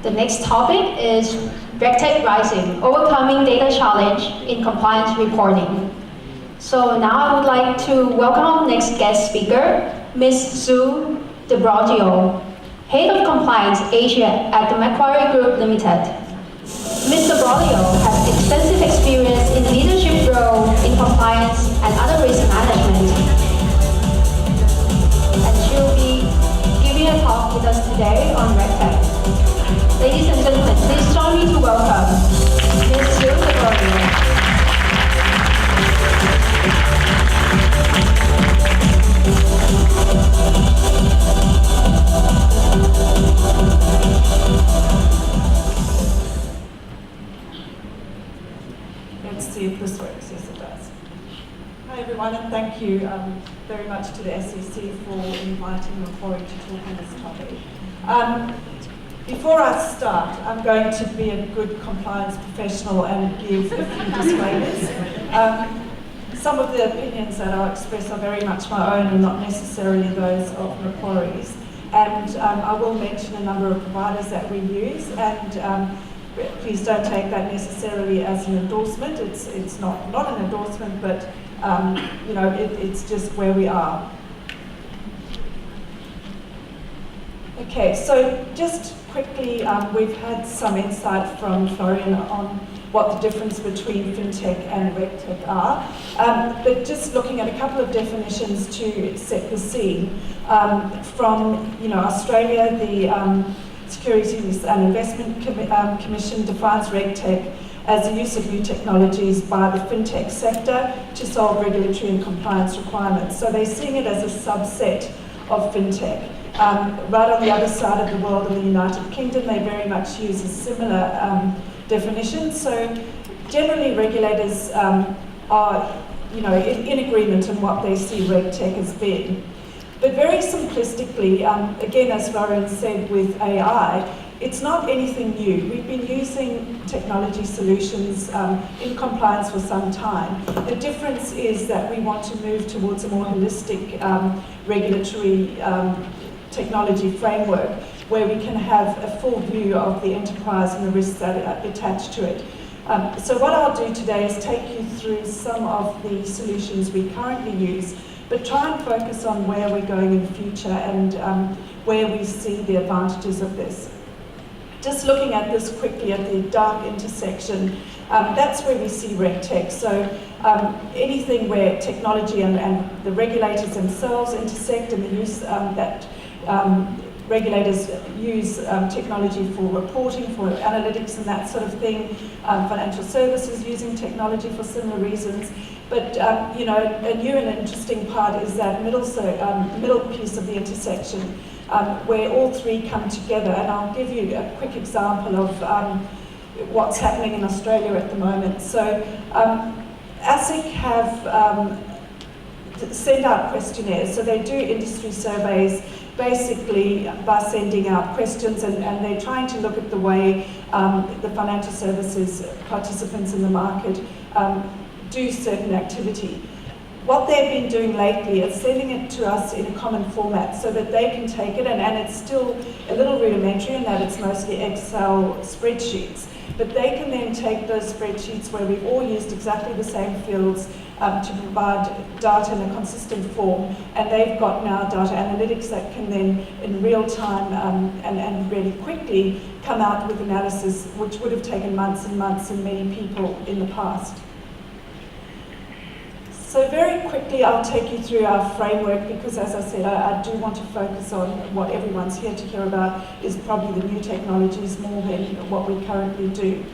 The next topic is RECTECH Rising, Overcoming Data Challenge in Compliance Reporting. So now I would like to welcome our next guest speaker, Ms. Sue de Broglio, Head of Compliance Asia at the Macquarie Group Limited. Ms. de Broglio has extensive experience in leadership role in compliance and other risk management. And she will be giving a talk with us today on RECTECH. Ladies and gentlemen, please join me to welcome Ms. Sue de Broglio. Let's see if this works. Yes, it does. Hi everyone, and thank you very much to the SEC for inviting Macquarie to talk on this topic. Before I start, I'm going to be a good compliance professional and give a few disclaimers. Some of the opinions that I'll express are very much my own and not necessarily those of Macquarie's. And I will mention a number of providers that we use, and please don't take that necessarily as an endorsement. It's not an endorsement, but it's just where we are. Okay, so just quickly, we've had some insight from Florian on what the difference between FinTech and RECTECH are. But just looking at a couple of definitions to set the scene. From Australia, the Securities and Investment Commission defines RECTECH as the use of new technologies by the FinTech sector to solve regulatory and compliance requirements. So they're seeing it as a subset of FinTech. Right on the other side of the world, in the United Kingdom, they very much use a similar definition. So generally, regulators are, in agreement on what they see RegTech as being. But very simplistically, again, as Florian said, with AI, it's not anything new. We've been using technology solutions in compliance for some time. The difference is that we want to move towards a more holistic regulatory technology framework where we can have a full view of the enterprise and the risks that are attached to it. So what I'll do today is take you through some of the solutions we currently use, but try and focus on where we're going in the future and where we see the advantages of this. Just looking at this quickly at the dark intersection, that's where we see RegTech. So anything where technology and the regulators themselves intersect, and the use that regulators use technology for reporting, for analytics and that sort of thing. Financial services using technology for similar reasons. But a new and interesting part is that middle piece of the intersection where all three come together. And I'll give you a quick example of what's happening in Australia at the moment. So ASIC have sent out questionnaires. So they do industry surveys basically by sending out questions, and they're trying to look at the way the financial services participants in the market do certain activity. What they've been doing lately is sending it to us in a common format so that they can take it, and it's still a little rudimentary in that it's mostly Excel spreadsheets. But they can then take those spreadsheets where we've all used exactly the same fields to provide data in a consistent form, and they've got now data analytics that can then in real time and really quickly come out with analysis which would have taken months and months and many people in the past. So very quickly I'll take you through our framework because, as I said, I do want to focus on what everyone's here to hear about is probably the new technologies more than what we currently do.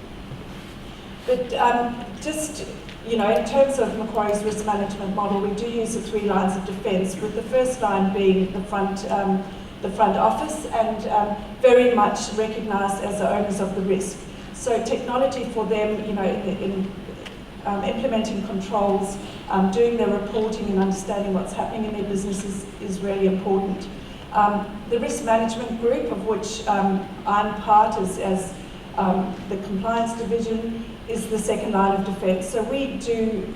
But just in terms of Macquarie's risk management model, we do use the 3 lines of defence, with the first line being the front office and very much recognised as the owners of the risk. So technology for them, in implementing controls, doing their reporting and understanding what's happening in their businesses is really important. The risk management group, of which I'm part as the compliance division, is the second line of defence. So we do,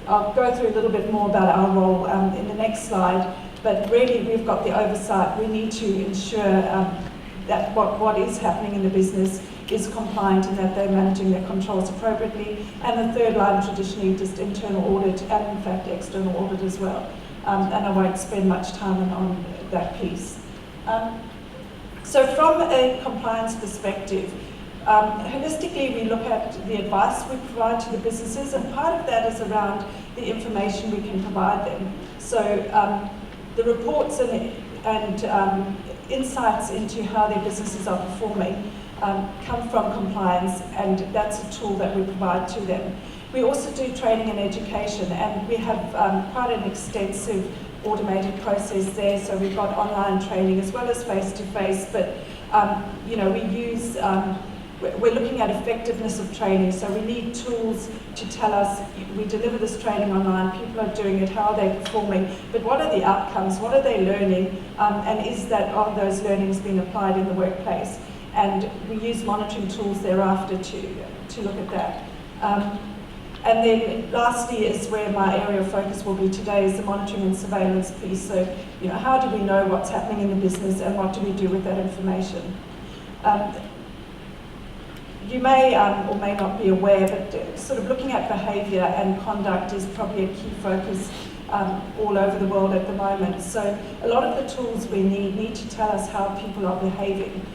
I'll go through a little bit more about our role in the next slide, but really we've got the oversight. We need to ensure that what is happening in the business is compliant and that they're managing their controls appropriately. And the third line, traditionally, just internal audit and, in fact, external audit as well. And I won't spend much time on that piece. So from a compliance perspective, holistically, we look at the advice we provide to the businesses, and part of that is around the information we can provide them. So the reports and insights into how their businesses are performing come from compliance, and that's a tool that we provide to them. We also do training and education, and we have quite an extensive automated process there. So we've got online training as well as face-to-face, but we use, we're looking at effectiveness of training. So we need tools to tell us, we deliver this training online, people are doing it, how are they performing, but what are the outcomes, what are they learning, and are those learnings being applied in the workplace? And we use monitoring tools thereafter to look at that. And then lastly is where my area of focus will be today, is the monitoring and surveillance piece. So, how do we know what's happening in the business and what do we do with that information? You may or may not be aware, but sort of looking at behaviour and conduct is probably a key focus all over the world at the moment. So a lot of the tools we need to tell us how people are behaving.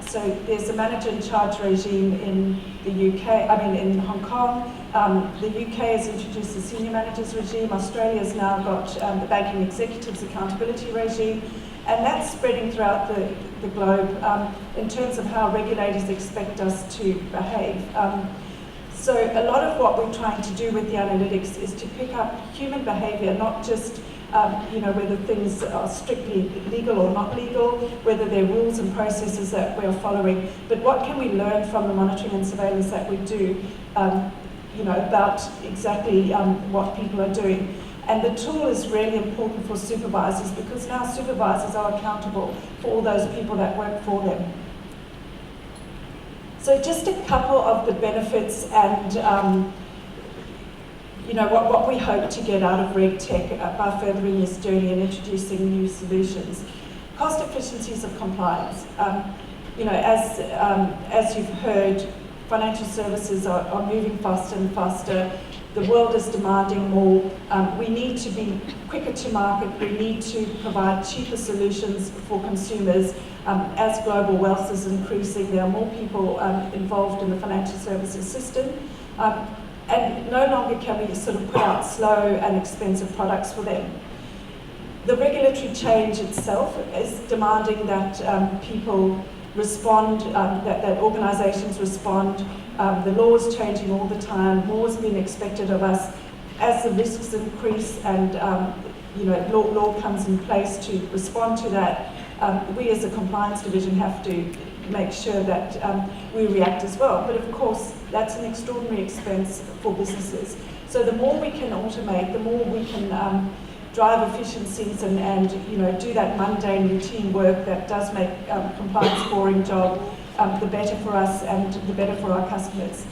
So there's a manager in charge regime in the in Hong Kong. The UK has introduced the senior managers regime. Australia's now got the banking executives accountability regime. And that's spreading throughout the globe in terms of how regulators expect us to behave. So a lot of what we're trying to do with the analytics is to pick up human behaviour, not just whether things are strictly legal or not legal, whether there are rules and processes that we're following, but what can we learn from the monitoring and surveillance that we do, about exactly what people are doing. And the tool is really important for supervisors, because now supervisors are accountable for all those people that work for them. So just a couple of the benefits and what we hope to get out of RECTECH by furthering this journey and introducing new solutions. Cost efficiencies of compliance. As you've heard, financial services are moving faster and faster. The world is demanding more. We need to be quicker to market. We need to provide cheaper solutions for consumers. As global wealth is increasing, there are more people involved in the financial services system. And no longer can we sort of put out slow and expensive products for them. The regulatory change itself is demanding that people respond, that organisations respond. The law is changing all the time. More is being expected of us. As the risks increase and law comes in place to respond to that, we as a compliance division have to make sure that we react as well. But of course, that's an extraordinary expense for businesses. So the more we can automate, the more we can drive efficiencies and do that mundane routine work that does make compliance a boring job, the better for us and the better for our customers.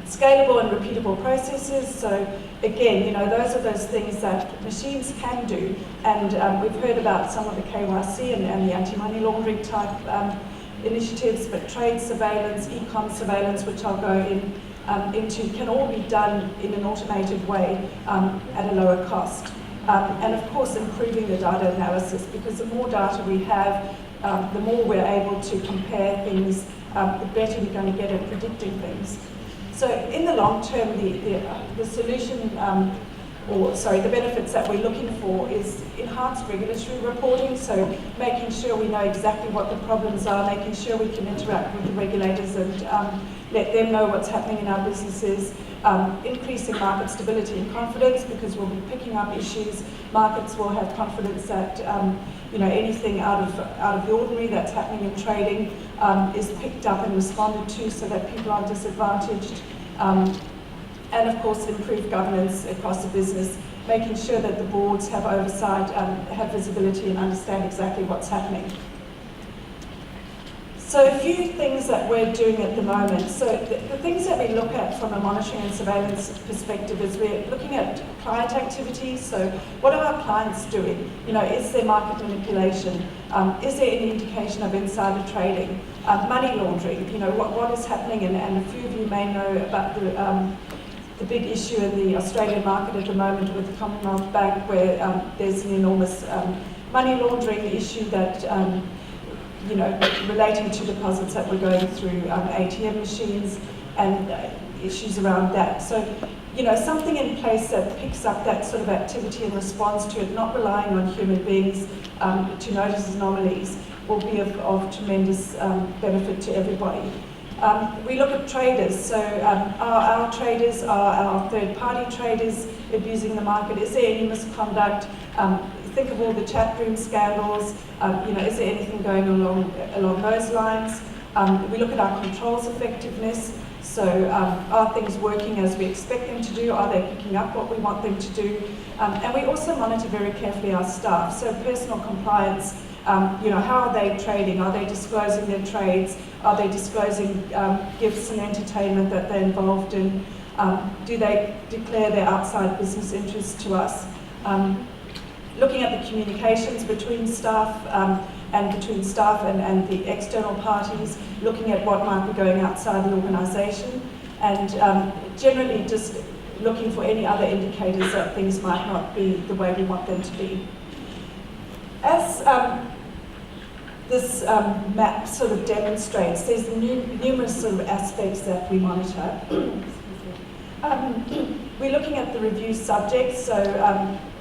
Scalable and repeatable processes. So again, those are those things that machines can do. And we've heard about some of the KYC and the anti-money laundering type initiatives, but trade surveillance, e-com surveillance, which I'll go into, can all be done in an automated way at a lower cost. And of course, improving the data analysis, because the more data we have, the more we're able to compare things, the better we're going to get at predicting things. So in the long term, the solution, the benefits that we're looking for is enhanced regulatory reporting, so making sure we know exactly what the problems are, making sure we can interact with the regulators and let them know what's happening in our businesses, increasing market stability and confidence, because we'll be picking up issues. Markets will have confidence that anything out of the ordinary that's happening in trading is picked up and responded to, so that people aren't disadvantaged. And of course, improve governance across the business, making sure that the boards have oversight, have visibility and understand exactly what's happening. So a few things that we're doing at the moment. So the things that we look at from a monitoring and surveillance perspective is we're looking at client activities. So what are our clients doing? You know, is there market manipulation? Is there any indication of insider trading? Money laundering, you know, what is happening? And a few of you may know about the big issue in the Australian market at the moment with the Commonwealth Bank, where there's an enormous money laundering issue that you know, relating to deposits that were going through ATM machines and issues around that. So, you know, something in place that picks up that sort of activity and responds to it, not relying on human beings to notice anomalies, will be of tremendous benefit to everybody. We look at traders, so our traders are our third-party traders abusing the market. Is there any misconduct? Think of all the chat room scandals. You know, is there anything going along those lines? We look at our controls effectiveness. So are things working as we expect them to do? Are they picking up what we want them to do? And we also monitor very carefully our staff. So personal compliance, you know, how are they trading? Are they disclosing their trades? Are they disclosing gifts and entertainment that they're involved in? Do they declare their outside business interests to us? Looking at the communications between staff and between staff and the external parties, looking at what might be going outside the organisation, and generally just looking for any other indicators that things might not be the way we want them to be. As this map sort of demonstrates, there's numerous sort of aspects that we monitor. We're looking at the review subjects, so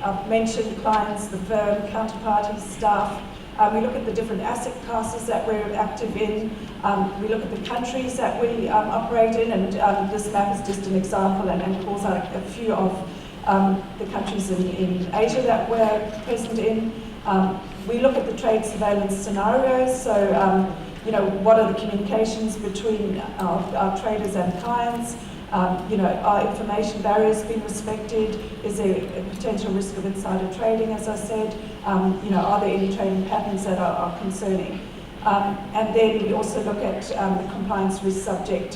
I've mentioned clients, the firm, counterparties, staff. We look at the different asset classes that we're active in. We look at the countries that we operate in, and this map is just an example and calls out a few of the countries in Asia that we're present in. We look at the trade surveillance scenarios, so you know, what are the communications between our traders and clients? You know, are information barriers being respected? Is there a potential risk of insider trading, as I said? You know, are there any trading patterns that are concerning? And then we also look at the compliance risk subject,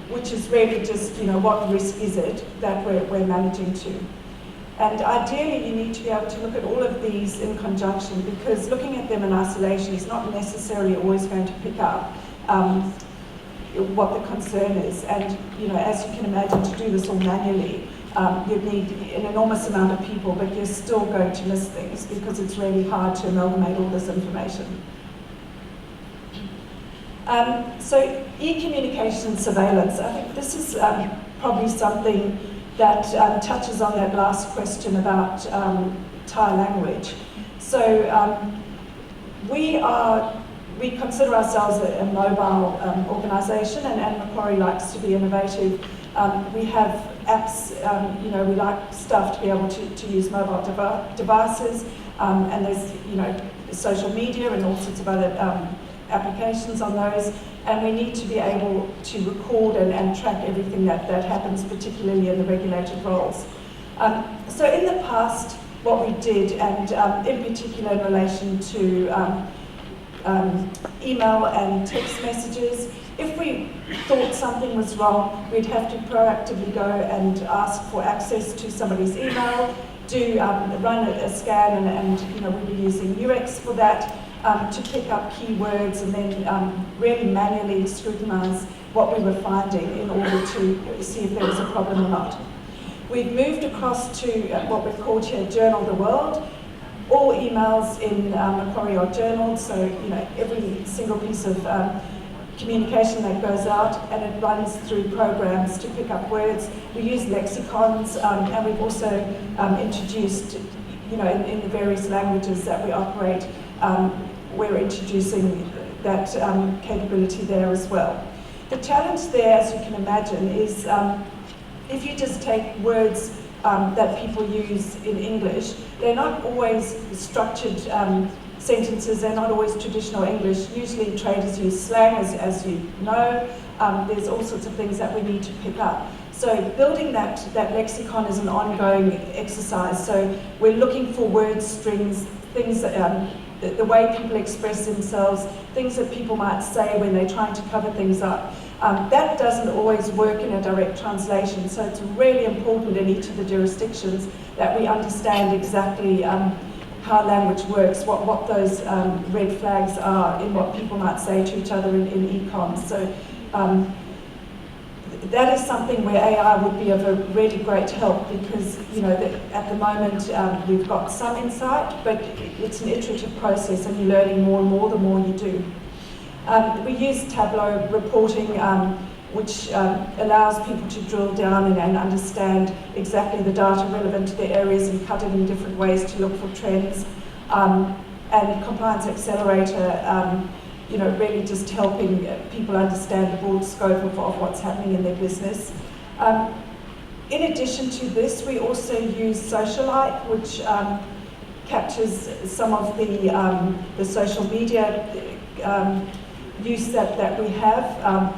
which is really just, you know, what risk is it that we're managing to? And ideally, you need to be able to look at all of these in conjunction, because looking at them in isolation is not necessarily always going to pick up what the concern is. And, you know, as you can imagine, to do this all manually, you need an enormous amount of people, but you're still going to miss things because it's really hard to amalgamate all this information. So e-communication surveillance, I think this is probably something that touches on that last question about Thai language. So we consider ourselves a mobile organisation, and Macquarie likes to be innovative. We have apps, you know, we like staff to be able to use mobile devices, and there's, you know, social media and all sorts of other applications on those, and we need to be able to record and track everything that happens, particularly in the regulated roles. So in the past, what we did, and in particular in relation to email and text messages, if we thought something was wrong, we'd have to proactively go and ask for access to somebody's email, run a scan, and you know, we'd be using UX for that to pick up keywords, and then really manually scrutinise what we were finding in order to see if there was a problem or not. We've moved across to what we've called here Journal the World. All emails in Macquarie are journaled, so you know, every single piece of communication that goes out, and it runs through programs to pick up words. We use lexicons, and we've also introduced, you know, in the various languages that we operate, we're introducing that capability there as well. The challenge there, as you can imagine, is if you just take words that people use in English, they're not always structured sentences, they're not always traditional English. Usually traders use slang, as you know. There's all sorts of things that we need to pick up. So building that lexicon is an ongoing exercise. So we're looking for word strings, things the way people express themselves, things that people might say when they're trying to cover things up. That doesn't always work in a direct translation, so it's really important in each of the jurisdictions that we understand exactly how language works, what those red flags are in what people might say to each other in e-coms. So that is something where AI would be of a really great help because, you know, at the moment we've got some insight, but it's an iterative process and you're learning more and more the more you do. We use Tableau Reporting, which allows people to drill down and understand exactly the data relevant to their areas and cut it in different ways to look for trends. And Compliance Accelerator, you know, really just helping people understand the broad scope of what's happening in their business. In addition to this, we also use Socialite, which captures some of the social media use that we have.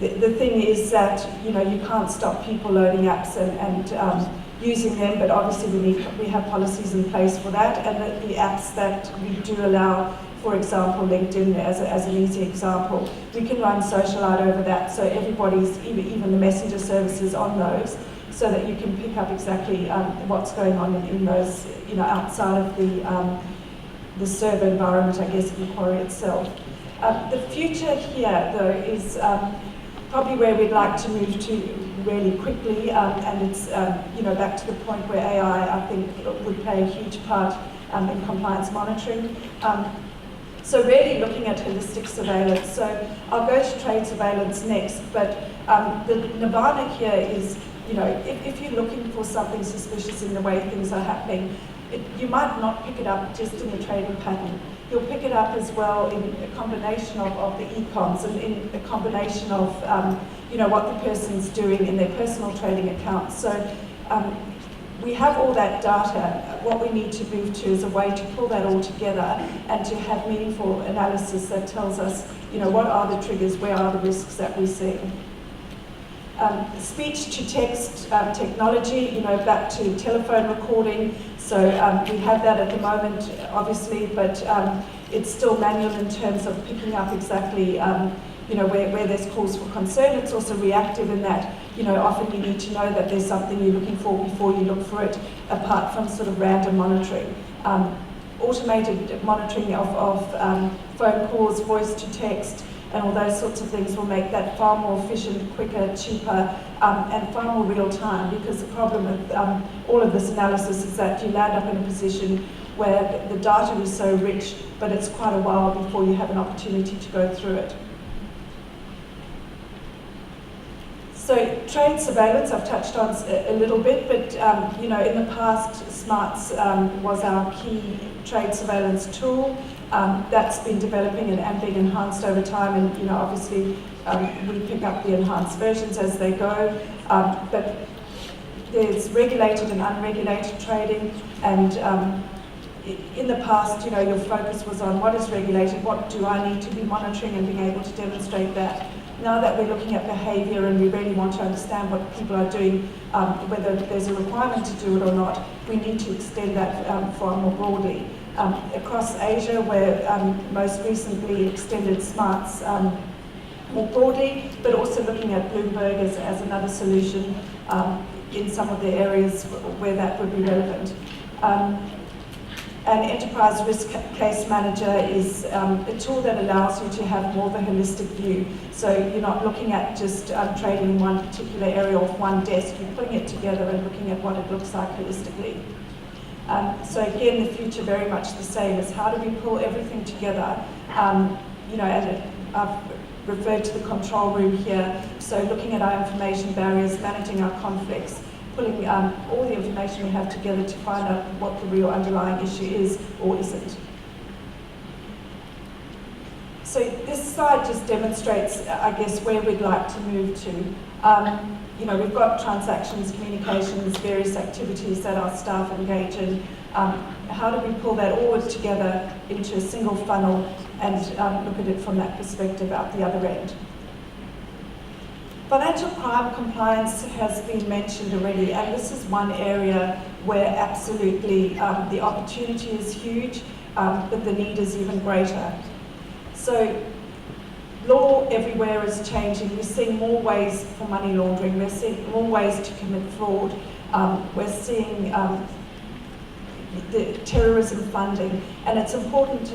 The thing is that, you know, you can't stop people loading apps and using them, but obviously we have policies in place for that, and the apps that we do allow, for example, LinkedIn as an easy example, we can run Socialite over that, so everybody's, even the messenger services on those, so that you can pick up exactly what's going on in those, you know, outside of the server environment, I guess, of Macquarie itself. The future here, though, is probably where we'd like to move to really quickly, and it's, you know, back to the point where AI, I think, would play a huge part in compliance monitoring. So really looking at holistic surveillance. So I'll go to trade surveillance next, but the nirvana here is, you know, if you're looking for something suspicious in the way things are happening, you might not pick it up just in the trading pattern. You'll pick it up as well in a combination of the e-coms and in a combination of, you know, what the person's doing in their personal trading account. So we have all that data. What we need to move to is a way to pull that all together and to have meaningful analysis that tells us, you know, what are the triggers, where are the risks that we see. Speech-to-text technology, you know, back to telephone recording. So we have that at the moment, obviously, but it's still manual in terms of picking up exactly, you know, where there's cause for concern. It's also reactive in that, you know, often you need to know that there's something you're looking for before you look for it, apart from sort of random monitoring. Automated monitoring of phone calls, voice to text, and all those sorts of things will make that far more efficient, quicker, cheaper, and far more real time, because the problem with all of this analysis is that you land up in a position where the data is so rich, but it's quite a while before you have an opportunity to go through it. So trade surveillance, I've touched on a little bit, but you know, in the past, Smarts was our key trade surveillance tool. That's been developing and being enhanced over time, and you know, obviously we pick up the enhanced versions as they go. But there's regulated and unregulated trading, and in the past, you know, your focus was on what is regulated, what do I need to be monitoring, and being able to demonstrate that. Now that we're looking at behaviour and we really want to understand what people are doing, whether there's a requirement to do it or not, we need to extend that far more broadly. Across Asia, where most recently extended Smarts more broadly, but also looking at Bloomberg as another solution in some of the areas where that would be relevant. An enterprise risk case manager is a tool that allows you to have more of a holistic view. So you're not looking at just trading in one particular area off one desk, you're putting it together and looking at what it looks like holistically. So again, the future very much the same is how do we pull everything together? You know, I've referred to the control room here, so looking at our information barriers, managing our conflicts, pulling all the information we have together to find out what the real underlying issue is or isn't. So this slide just demonstrates, I guess, where we'd like to move to. You know, we've got transactions, communications, various activities that our staff engage in. How do we pull that all together into a single funnel and look at it from that perspective out the other end? Financial crime compliance has been mentioned already, and this is one area where absolutely the opportunity is huge. but the need is even greater. So law everywhere is changing. We're seeing more ways for money laundering. We're seeing more ways to commit fraud. We're seeing the terrorism funding, and it's important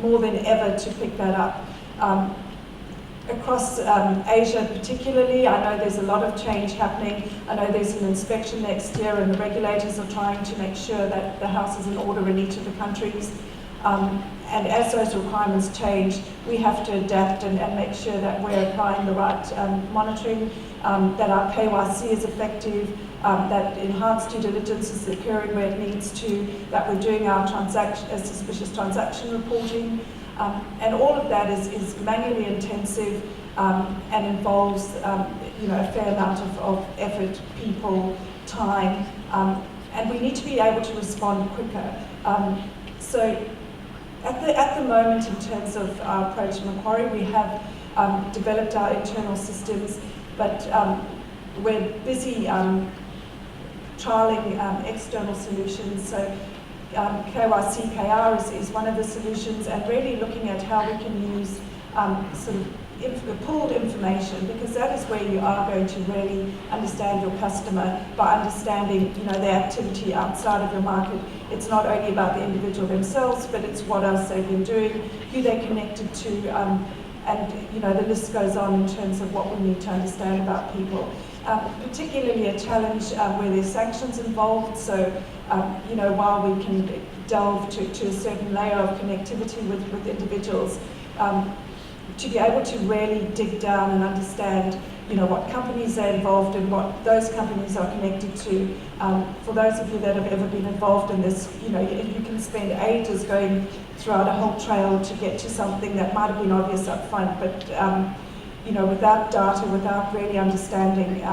more than ever to pick that up. Across Asia particularly, I know there's a lot of change happening. I know there's an inspection next year and the regulators are trying to make sure that the house is in order in each of the countries. And as those requirements change, we have to adapt and make sure that we're applying the right monitoring, that our KYC is effective, that enhanced due diligence is occurring where it needs to, that we're doing our suspicious transaction reporting. And all of that is manually intensive and involves a fair amount of effort, people, time, and we need to be able to respond quicker. So at the moment, in terms of our approach to Macquarie, we have developed our internal systems, but we're busy trialling external solutions. So KYC KR is one of the solutions, and really looking at how we can use sort of pooled information, because that is where you are going to really understand your customer by understanding their activity outside of your market. It's not only about the individual themselves, but it's what else they've been doing, who they're connected to, and the list goes on in terms of what we need to understand about people. Particularly a challenge where there's sanctions involved. So while we can delve to a certain layer of connectivity with individuals, to be able to really dig down and understand what companies are involved in, what those companies are connected to. For those of you that have ever been involved in this, you can spend ages going throughout a whole trail to get to something that might have been obvious up front, but without data, without really understanding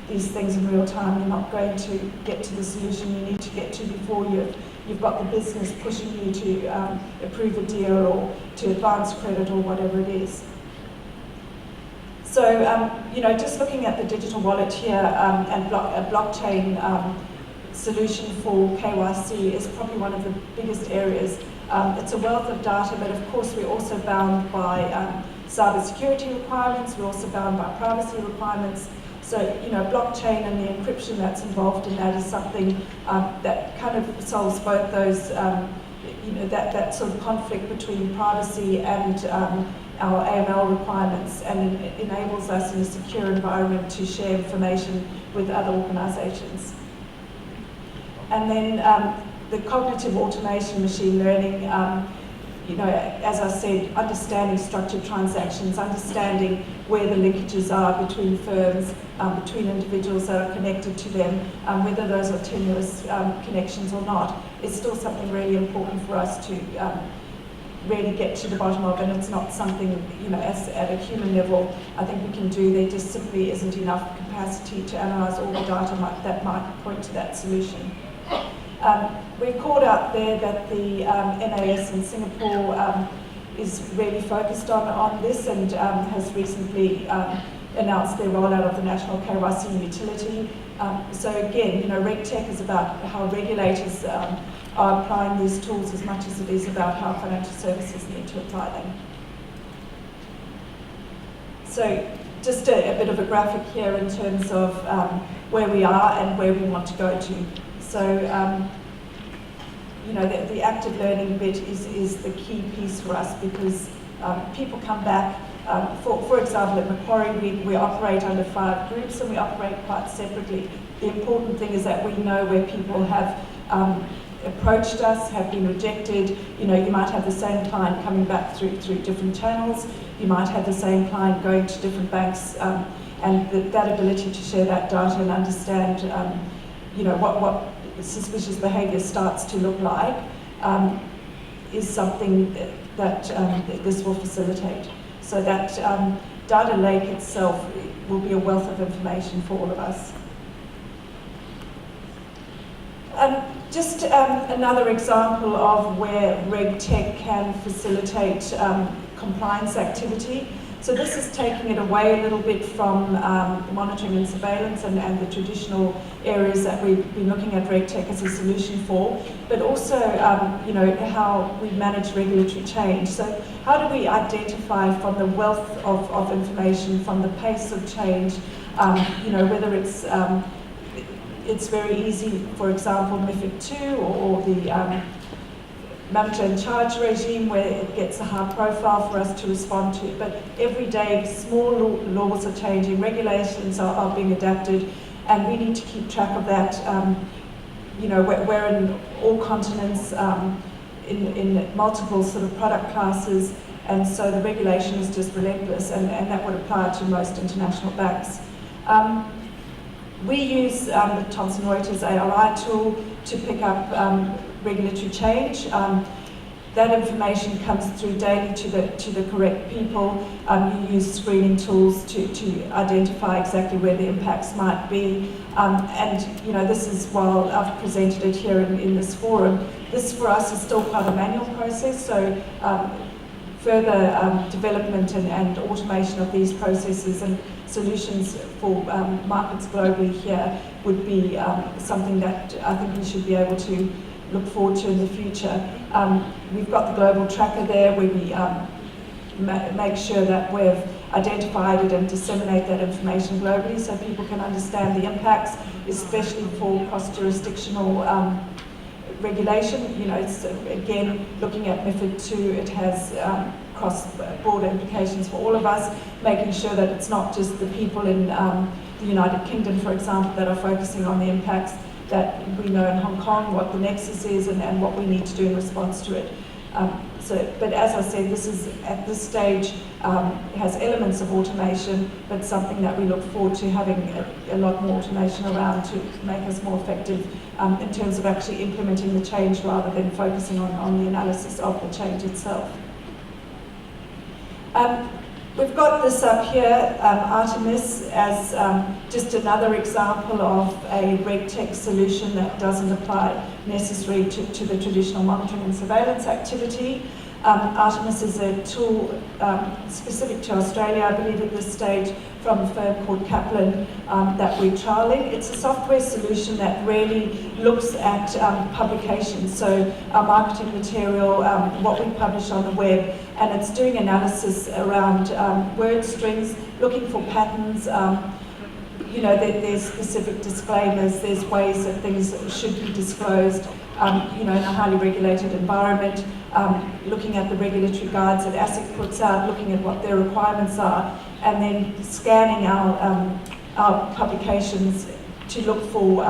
these things in real time, you're not going to get to the solution you need to get to before you've got the business pushing you to approve a deal or to advance credit or whatever it is. So, just looking at the digital wallet here and a blockchain solution for KYC is probably one of the biggest areas. It's a wealth of data, but of course we're also bound by cybersecurity requirements, we're also bound by privacy requirements. So, blockchain and the encryption that's involved in that is something that kind of solves both those, that sort of conflict between privacy and our AML requirements, and it enables us in a secure environment to share information with other organizations. And then the cognitive automation, machine learning, as I said, understanding structured transactions, understanding where the linkages are between firms, between individuals that are connected to them, whether those are tenuous connections or not, is still something really important for us to really get to the bottom of, and it's not something, at a human level, I think we can do. There just simply isn't enough capacity to analyse all the data that might point to that solution. We've called out there that the MAS in Singapore is really focused on this and has recently announced their rollout of the National KYC Utility. So again, RECTECH is about how regulators are applying these tools as much as it is about how financial services need to apply them. So just a bit of a graphic here in terms of where we are and where we want to go to. So the active learning bit is the key piece for us, because people come back. For example, at Macquarie, we operate under 5 groups and we operate quite separately. The important thing is that we know where people have approached us, have been rejected. You might have the same client coming back through different channels. You might have the same client going to different banks, and that ability to share that data and understand, what suspicious behaviour starts to look like, is something that this will facilitate. So that data lake itself will be a wealth of information for all of us. Just another example of where RegTech can facilitate compliance activity. So this is taking it away a little bit from monitoring and surveillance and the traditional areas that we've been looking at RECTECH as a solution for, but also how we manage regulatory change. So how do we identify from the wealth of information, from the pace of change, whether it's very easy, for example, MiFID II or the manager in charge regime, where it gets a high profile for us to respond to. But every day, small laws are changing, regulations are being adapted, and we need to keep track of that. We're in all continents, in multiple sort of product classes, and so the regulation is just relentless, and that would apply to most international banks. We use the Thomson Reuters ARI tool to pick up regulatory change. That information comes through daily to the correct people. You use screening tools to identify exactly where the impacts might be. This is, while I've presented it here in this forum, this for us is still quite a manual process, so further development and automation of these processes and solutions for markets globally here would be something that I think we should be able to look forward to in the future. We've got the global tracker there where we make sure that we've identified it and disseminate that information globally so people can understand the impacts, especially for cross-jurisdictional regulation. It's, again, looking at MiFID II, it has cross-border implications for all of us, making sure that it's not just the people in the United Kingdom, for example, that are focusing on the impacts, that we know in Hong Kong what the nexus is and what we need to do in response to it. But as I said, this is, at this stage, has elements of automation, but something that we look forward to having a lot more automation around to make us more effective in terms of actually implementing the change rather than focusing on the analysis of the change itself. We've got this up here, Artemus, as just another example of a RegTech solution that doesn't apply necessarily to the traditional monitoring and surveillance activity. Artemus is a tool specific to Australia, I believe at this stage, from a firm called Kaplan that we're trialling. It's a software solution that really looks at publications, so our marketing material, what we publish on the web, and it's doing analysis around word strings, looking for patterns. There's specific disclaimers, there's ways that things should be disclosed, in a highly regulated environment, looking at the regulatory guides that ASIC puts out, looking at what their requirements are, and then scanning our publications to look for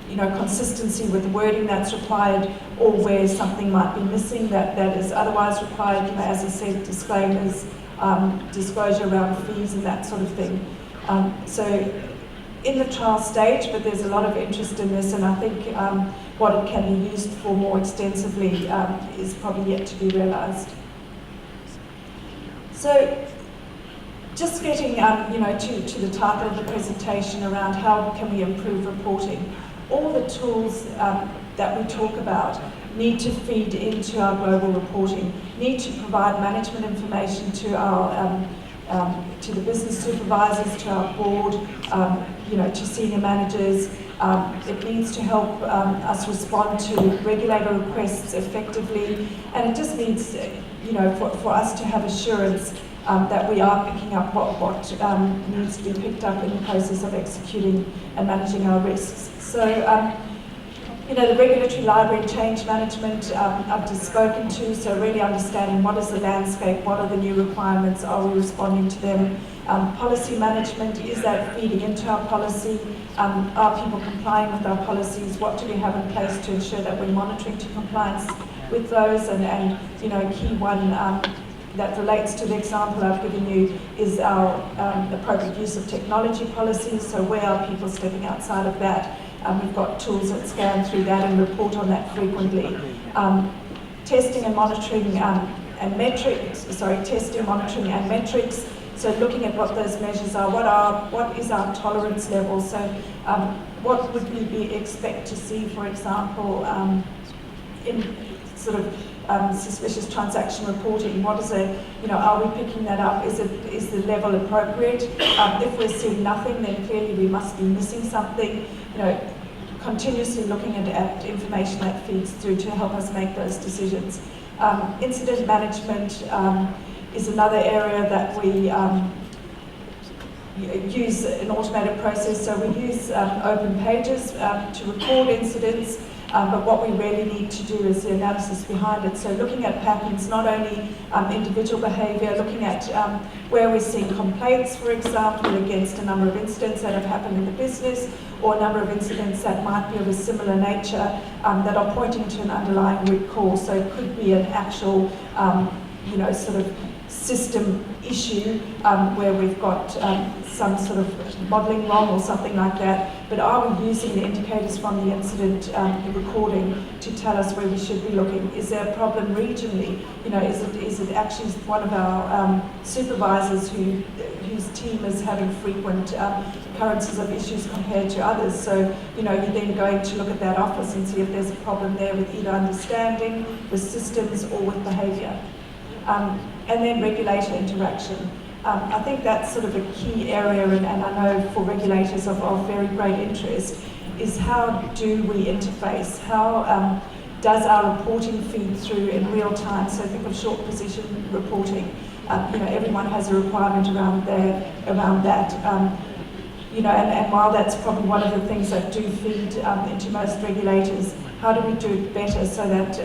consistency with the wording that's required, or where something might be missing that is otherwise required, as I said, disclaimers, disclosure around fees and that sort of thing. So in the trial stage, but there's a lot of interest in this, and I think what it can be used for more extensively is probably yet to be realised. So just getting to the title of the presentation around how can we improve reporting. All the tools that we talk about need to feed into our global reporting, need to provide management information to our to the business supervisors, to our board, to senior managers. It needs to help us respond to regulator requests effectively, and it just needs, for us to have assurance that we are picking up what needs to be picked up in the process of executing and managing our risks. So, the regulatory library and change management I've just spoken to, so really understanding what is the landscape, what are the new requirements, are we responding to them? Policy management, is that feeding into our policy? Are people complying with our policies? What do we have in place to ensure that we're monitoring to compliance with those? And a key one that relates to the example I've given you is our appropriate use of technology policies, so where are people stepping outside of that? We've got tools that scan through that and report on that frequently. Testing and monitoring testing, monitoring and metrics. So looking at what those measures are, what is our tolerance level? So what would we expect to see, for example, in sort of suspicious transaction reporting. What is it? Are we picking that up? Is the level appropriate? If we're seeing nothing, then clearly we must be missing something. Continuously looking at information that feeds through to help us make those decisions. Incident management is another area that we use an automated process. So we use open pages to record incidents, but what we really need to do is the analysis behind it. So looking at patterns, not only individual behaviour, looking at where we're seeing complaints, for example, against a number of incidents that have happened in the business, or a number of incidents that might be of a similar nature that are pointing to an underlying root cause. So it could be an actual, sort of system issue where we've got some sort of modelling wrong or something like that, but are we using the indicators from the incident recording to tell us where we should be looking? Is there a problem regionally? Is it actually one of our supervisors whose team is having frequent occurrences of issues compared to others? So, you're then going to look at that office and see if there's a problem there with either understanding, with systems, or with behaviour. And then regulator interaction. I think that's sort of a key area, and I know for regulators of very great interest, is how do we interface? How does our reporting feed through in real time? So think of short position reporting. Everyone has a requirement around that. And while that's probably one of the things that do feed into most regulators, how do we do it better so that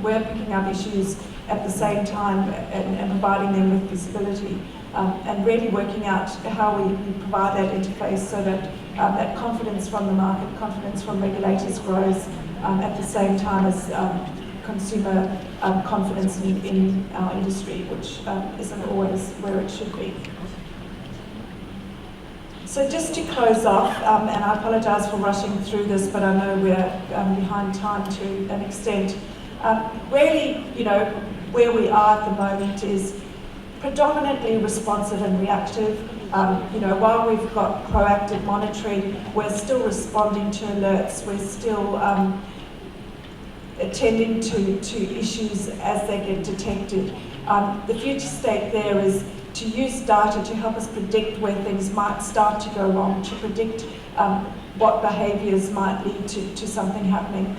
we're picking up issues at the same time and providing them with visibility, and really working out how we provide that interface so that that confidence from the market, confidence from regulators grows at the same time as consumer confidence in our industry, which isn't always where it should be. So just to close off, and I apologise for rushing through this, but I know we're behind time to an extent. Really, where we are at the moment is predominantly responsive and reactive. While we've got proactive monitoring, we're still responding to alerts, we're still attending to issues as they get detected. The future state there is to use data to help us predict where things might start to go wrong, to predict what behaviours might lead to something happening,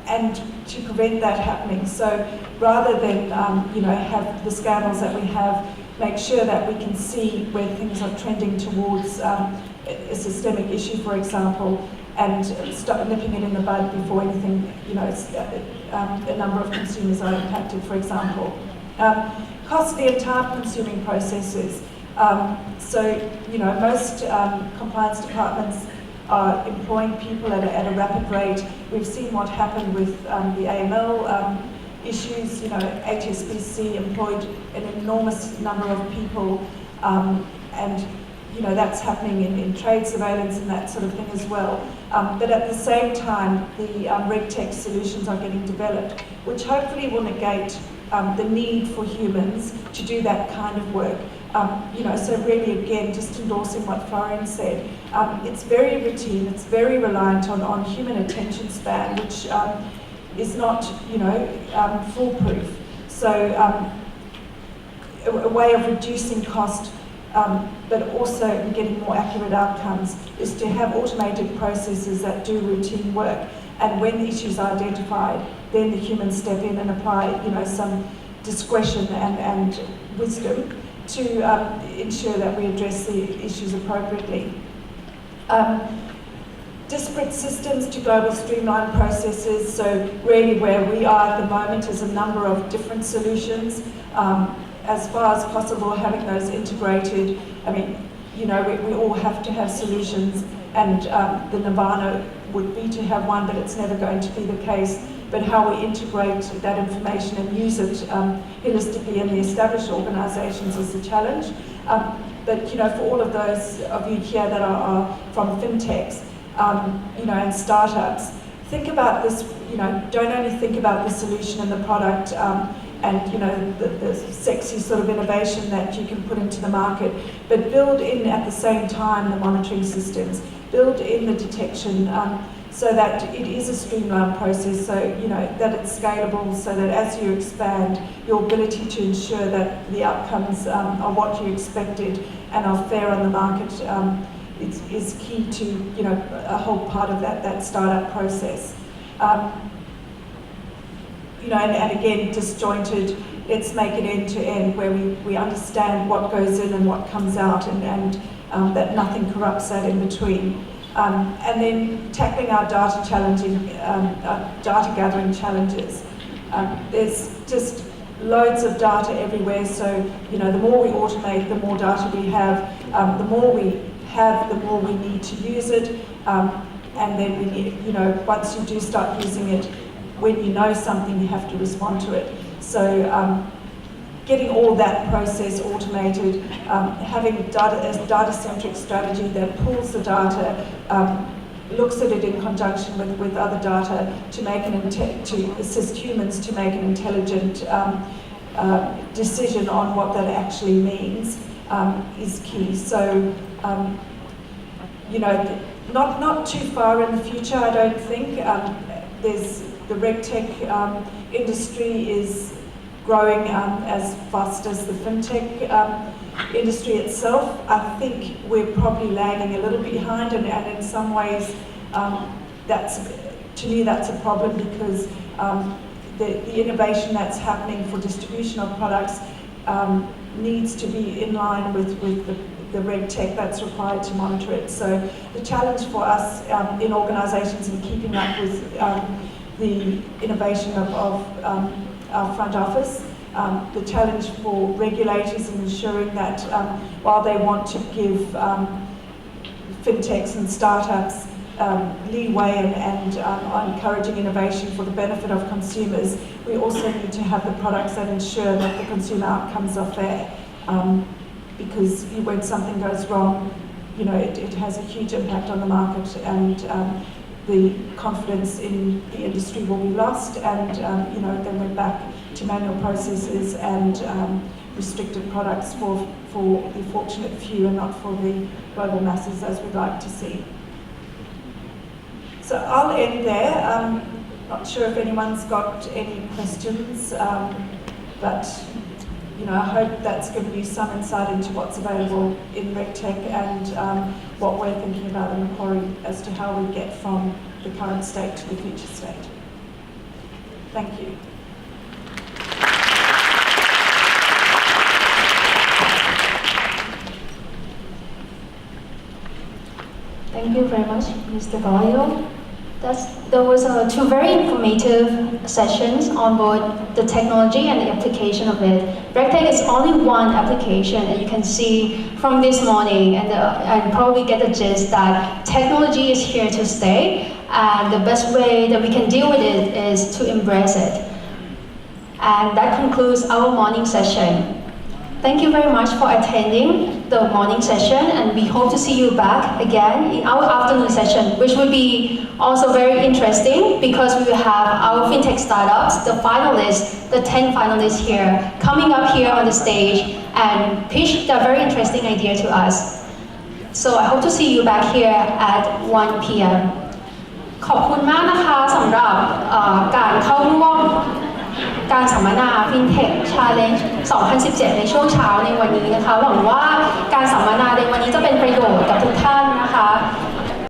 and to prevent that happening. So rather than have the scandals that we have, make sure that we can see where things are trending towards a systemic issue, for example, and stop nipping it in the bud before anything, a number of consumers are impacted, for example. Costly and time-consuming processes. Most compliance departments are employing people at a rapid rate. We've seen what happened with the AML issues. HSBC employed an enormous number of people, and that's happening in trade surveillance and that sort of thing as well. But at the same time, the RECTECH solutions are getting developed, which hopefully will negate the need for humans to do that kind of work. So really, again, just endorsing what Florian said, it's very routine, it's very reliant on human attention span, which is not, foolproof. So a way of reducing cost, but also getting more accurate outcomes, is to have automated processes that do routine work. And when the issues are identified, then the humans step in and apply, some discretion and wisdom to ensure that we address the issues appropriately. Disparate systems to global streamlined processes. So really where we are at the moment is a number of different solutions. As far as possible, having those integrated. I mean, we all have to have solutions, and the nirvana would be to have one, but it's never going to be the case. But how we integrate that information and use it holistically in the established organisations is the challenge. But for all of those of you here that are from FinTechs, and startups, think about this. Don't only think about the solution and the product and the sexy sort of innovation that you can put into the market, but build in at the same time the monitoring systems, build in the detection, so that it is a streamlined process, so that it's scalable, so that as you expand, your ability to ensure that the outcomes are what you expected and are fair on the market is key to a whole part of that startup process. And again, disjointed. Let's make it end to end, where we understand what goes in and what comes out, and that nothing corrupts that in between. And then tackling our data gathering challenges. There's just loads of data everywhere, so the more we automate, the more data we have. The more we have, the more we need to use it, and then we need, once you do start using it, when you know something, you have to respond to it. So getting all that process automated, having a data-centric strategy that pulls the data, looks at it in conjunction with other data to assist humans to make an intelligent decision on what that actually means is key. So, not too far in the future, I don't think. There's the RECTECH industry is growing as fast as the FinTech industry itself. I think we're probably lagging a little bit behind, and in some ways, to me that's a problem, because the innovation that's happening for distribution of products needs to be in line with the RegTech that's required to monitor it. So the challenge for us in organisations in keeping up with the innovation of our front office, the challenge for regulators in ensuring that while they want to give fintechs and startups leeway and encouraging innovation for the benefit of consumers, we also need to have the products that ensure that the consumer outcomes are fair. Because when something goes wrong, it has a huge impact on the market, and the confidence in the industry will be lost, and then we're back to manual processes and restricted products for the fortunate few and not for the global masses, as we'd like to see. So I'll end there. Not sure if anyone's got any questions, but I hope that's given you some insight into what's available in RegTech and what we're thinking about in Macquarie as to how we get from the current state to the future state. Thank you. Thank you very much, Mr. Broglio. There was two very informative sessions on both the technology and the application of it. RegTech is only one application, and you can see from this morning and probably get the gist that technology is here to stay, and the best way that we can deal with it is to embrace it. And that concludes our morning session. Thank you very much for attending the morning session, and we hope to see you back again in our afternoon session, which will be also very interesting because we will have our FinTech startups, the finalists, the 10 finalists here, coming up here on the stage and pitch their very interesting idea to us. So I hope to see you back here at 1 p.m. ขอบคุณมากนะคะสำหรับการเข้าร่วมการสัมมนา FinTech Challenge 2017 ในช่วงเช้าในวันนี้นะคะหวังว่าการสัมมนาในวันนี้จะเป็นประโยชน์กับทุกท่านนะคะ